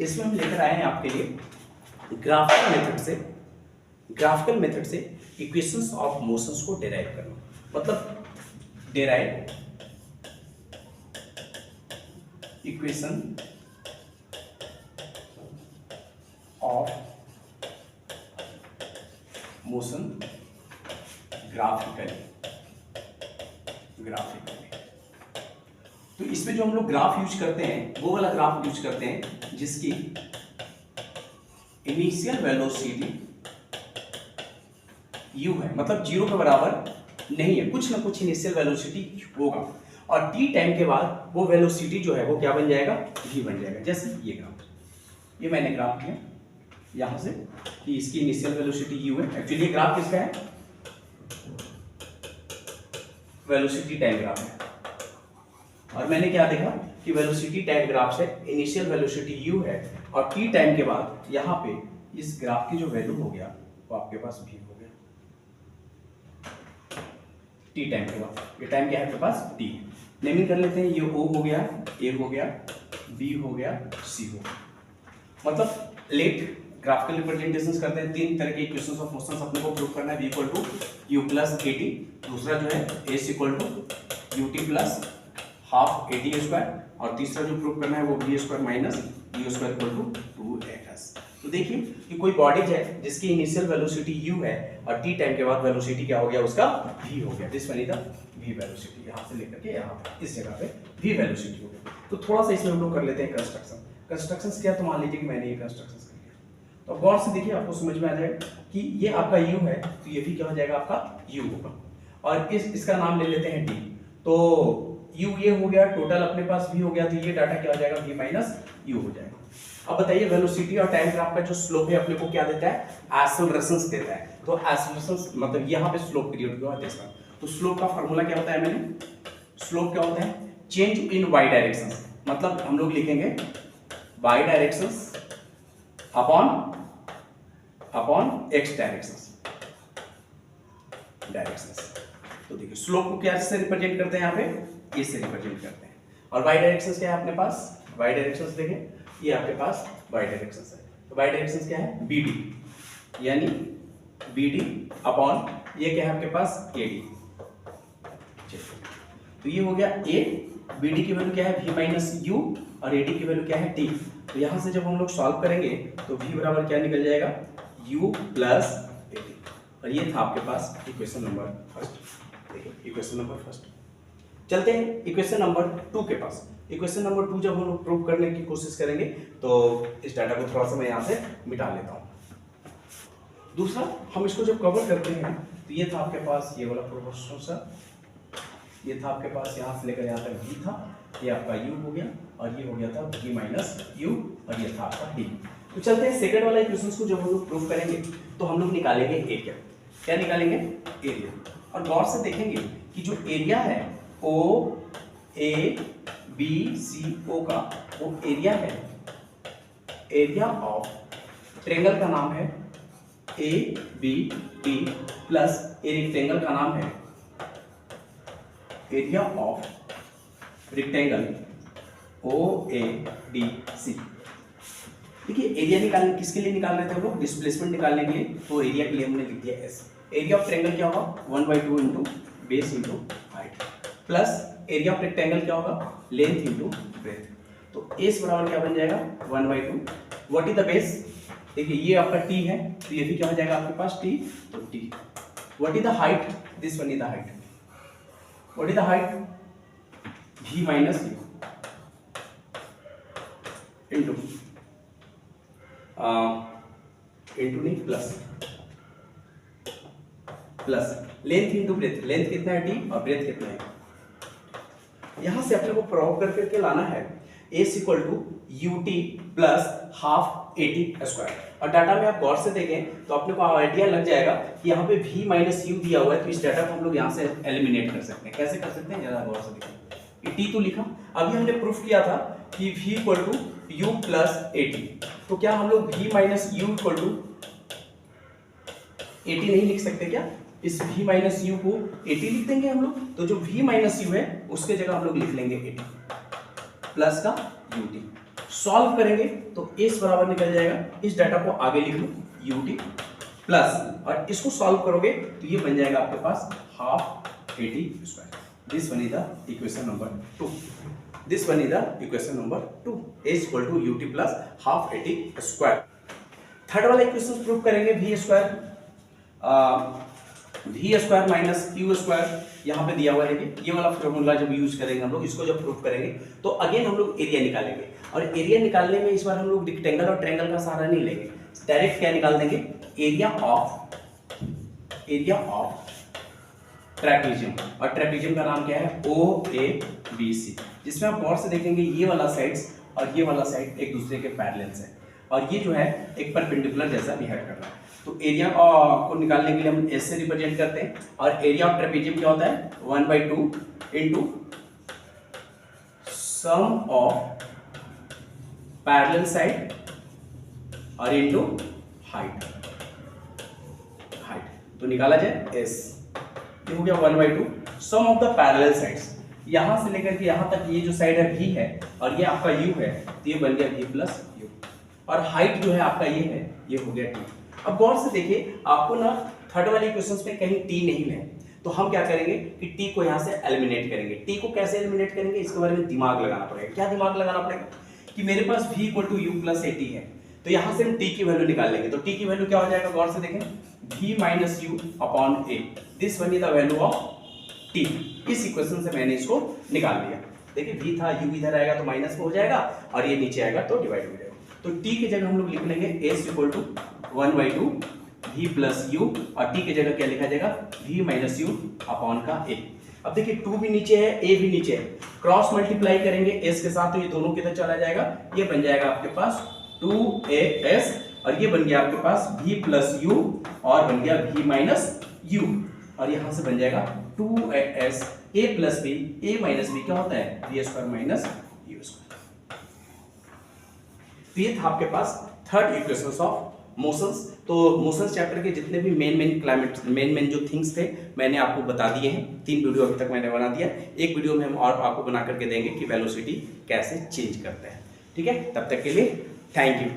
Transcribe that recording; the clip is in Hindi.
इसमें हम लेकर आए हैं आपके लिए ग्राफिकल मेथड से इक्वेशंस ऑफ मोशंस को डिराइव करना, मतलब derive equation of motion graphically. तो इसमें जो हम लोग ग्राफ यूज करते हैं वो वाला ग्राफ यूज करते हैं जिसकी इनिशियल वेलोसिटी u है, मतलब 0 के बराबर नहीं है, कुछ ना कुछ इनिशियल वेलोसिटी होगा और t टाइम के बाद वो वेलोसिटी जो है वो क्या बन जाएगा, v बन जाएगा। जैसे ये ग्राफ, ये मैंने ग्राफ किया यहां से कि इसकी इनिशियल वेलोसिटी u है। एक्चुअली ये ग्राफ किसका है, वेलोसिटी टाइम ग्राफ है। और मैंने क्या देखा कि वेलोसिटी टाइम ग्राफ से इनिशियल वेलोसिटी u है और t टाइम के बाद यहाँ पे इस ग्राफ की जो वैल्यू हो गया वो आपके पास v हो गया। t टाइम के बाद ये टाइम क्या है आपके पास t, नेमिंग कर लेते हैं, ये o हो गया, a हो गया, b हो गया, c हो गया। मतलब लेट ग्राफिकल रिप्रेजेंटेशंस करते हैं, तीन तरह के इक्वेशंस ऑफ मोशंस अपने को प्रूव करना है। v equal to u plus at, दूसरा जो है a equal to ut plus half at square, और तीसरा जो प्रूव करना है वो v square minus u square equal to 2s। तो देखिए कि कोई बॉडी है जिसकी इनिशियल वेलोसिटी u है और t टाइम के बाद वेलोसिटी क्या हो गया उसका v हो गया। This one is the v velocity, यहाँ से लेकर के यहाँ पे इस जगह पे v वेलोसिटी हो गया। तो थोड़ा सा इसमें हम लोग कर लेते हैं कंस्ट्रक्शंस क्या, तो मान लीजिए कि मैंने ये कंस्ट्रक्शंस कर लिया, तो गौर से देखिए आपको समझ में आ जाएगा कि ये आपका u है तो ये भी क्या हो जाएगा आपका u होगा, और इसका नाम ले लेते हैं d। तो u ये हो गया, टोटल अपने पास v हो गया, तो ये डाटा क्या हो जाएगा v माइनस u हो जाएगा। अब बताइए वेलोसिटी और टाइम ग्राफ का जो स्लोप है अपने को क्या देता है, एक्सेलरेशंस देता है। तो एक्सेलरेशंस मतलब यहाँ पे स्लोप क्रिएट हुआ है। तो स्लोप का फार्मूला क्या होता है, मैंने स्लोप क्या होता है, चेंज इन वाई डायरेक्शन, मतलब हम लोग लिखेंगे y directions upon x directions. तो देखिए स्लोप को क्या से रिप्रेजेंट करते हैं, यहाँ पे ए से रिप्रेजेंट करते हैं। और वाई डायरेक्शंस क्या है अपने पास, वाई डायरेक्शंस देखें ये आपके पास वाई डायरेक्शंस है। तो वाई डायरेक्शंस क्या है, बी डी, यानी बी डी अपॉन ये क्या है आपके पास ए डी। तो ये हो गया ए, बी डी की वैल्यू क्या है v माइनस यू, और ए डी की वैल्यू क्या है t। तो यहाँ से जब हम लोग सॉल्व करेंगे तो v बराबर क्या निकल जाएगा, u प्लस ए डी। और ये था आपके पास इक्वेशन नंबर फर्स्ट। देखिए इक्वेशन नंबर फर्स्ट, चलते हैं इक्वेशन नंबर 2 के पास। इक्वेशन नंबर 2 जब हम लोग प्रूव करने की कोशिश करेंगे तो इस डाटा को थोड़ा सा मैं यहाँ से मिटा लेता हूँ। दूसरा हम इसको जब कवर करते हैं तो ये था आपके पास ये वाला प्रोपोर्शनल सा, ये था आपके पास यहाँ से लेकर यहाँ तक v था, ये आपका u हो गया, और ये हो गया था v माइनस u, और ये था आपका d। तो चलते हैं सेकंड वाला इक्वेशंस को जब हम लोग प्रूव करेंगे तो हम लोग निकालेंगे एरिया। क्या निकालेंगे, एरिया। और गौर से देखेंगे कि जो एरिया है ओ ए बी सी ओ का वो एरिया है, एरिया ऑफ ट्रायंगल का नाम है A B D plus a rectangle का नाम है area of rectangle O A D C. देखिए एरिया निकालने किसके लिए निकाल रहे थे हम लोग, डिस्प्लेसमेंट निकालने के लिए। तो एरिया के लिए हमने लिख दिया एस। एरिया ऑफ ट्रायंगल क्या होगा, 1/2 into base into height, plus area of rectangle क्या होगा, लेंथ इंटू ब्रेथ। तो एस बराबर क्या बन जाएगा 1/2। व्हाट इज द बेस, देखिए ये आपका टी है तो ये भी क्या हो जाएगा आपके पास टी, तो T. What is the height, this one is the height. What is the height, v minus U into नहीं plus length into breadth. Length कितना है टी और ब्रेथ कितना है। यहां से अपने को प्रूव करके लाना है s equal to u t plus half a t square. और डाटा में आप गौर से देखें तो अपने को आइडिया लग जाएगा कि यहाँ पे v माइनस यू दिया हुआ है, तो इस डाटा को हम लोग यहाँ से एलिमिनेट कर सकते हैं। कैसे कर सकते हैं, जरा गौर से देखें। टी तो लिखा, अभी हमने प्रूफ किया था कि v equal to u plus a t, तो क्या हम लोग v minus u equal to a t नहीं लिख सकते क्या, इस v माइनस यू को ए टी लिख देंगे हम लोग। तो जो v माइनस यू है उसके जगह हम लोग लिख लेंगे ए टी प्लस का यू टी। सॉल्व करेंगे तो एस बराबर निकल जाएगा, इस डाटा को आगे लिख लो यूटी प्लस, और इसको सॉल्व करोगे तो ये बन जाएगा आपके पास half 80 square. This one is the equation number 2। This one is the equation number 2, S equal to U T plus half 80 square. Third वाला इक्वेशन प्रूव करेंगे V square minus Q square, यहाँ पे दिया हुआ है। देखिए ये वाला फॉर्मूला जब यूज करेंगे हम लोग, इसको जब प्रूव करेंगे तो अगेन हम लोग एरिया निकालेंगे, और एरिया निकालने में इस बार हम लोग रेक्टेंगल और ट्रायंगल का सहारा नहीं लेंगे, डायरेक्ट क्या निकाल देंगे, एरिया ऑफ ट्रेपेजियम, और ट्रेपेजियम का नाम क्या है OABC, जिसमें आप गौर से देखेंगे ये वाला साइड्स और ये वाला साइड एक दूसरे के पैरेलल है, और ये जो है एक परपेंडिकुलर जैसा बिहेव कर रहा है। तो एरिया को निकालने के लिए हम एस से रिप्रेजेंट करते हैं, और एरिया ऑफ ट्रेपेजियम क्या होता है 1/2 into sum of parallel side और इनटू हाइट। तो निकाला जाए एस, ये हो गया 1/2 sum of the parallel sides, यहां से लेकर के यहां तक ये जो साइड है v है और ये आपका u है, तो ये बन गया v प्लस u, और हाइट जो है आपका ये है, ये हो गया t। अब गौर से देखिए आपको ना थर्ड वाले इक्वेशंस में कहीं t नहीं है, तो हम क्या करेंगे कि t को यहाँ से एलिमिनेट करेंगे। t को कैसे एलिमिनेट करेंगे, इसके बारे में दिमाग लगाना पड़ेगा। क्या दिमाग लगाना पड़ेगा कि मेरे पास v equal to u plus a t है, तो यहाँ से हम t की वैल्यू निकाल लेंगे। तो t की वैल्यू क्या हो जाएगा, गौर से देखें v minus u upon A, this one is the value of t। इस इक्वेशन से मैंने इसको निकाल लिया। देखिए v था, u इधर आएगा तो माइनस में हो जाएगा, और ये नीचे आएगा तो डिवाइड हो जाएगा। तो t की जगह हम लोग लिख लेंगे s equal to 1/2 v plus u, और t की जगह क्या लिखा जाएगा v माइनस यू अपॉन का a। अब देखिए 2 भी नीचे है, a भी नीचे है, क्रॉस मल्टीप्लाई करेंगे s के साथ तो ये दोनों किधर चला जाएगा, ये बन जाएगा आपके पास 2as, और ये बन गया आपके पास v प्लस u, और बन गया v माइनस u, और यहां से बन जाएगा 2as a plus b, a minus b क्या होता है v square minus u square. तो ये था आपके पास थर्ड इक्वेशंस ऑफ मोशंस। तो मोशंस चैप्टर के जितने भी मेन जो थिंग्स थे मैंने आपको बता दिए हैं। 3 वीडियो अभी तक मैंने बना दिया, एक वीडियो में हम और आपको बना करके देंगे कि वेलोसिटी कैसे चेंज करते हैं। ठीक है, तब तक के लिए थैंक यू।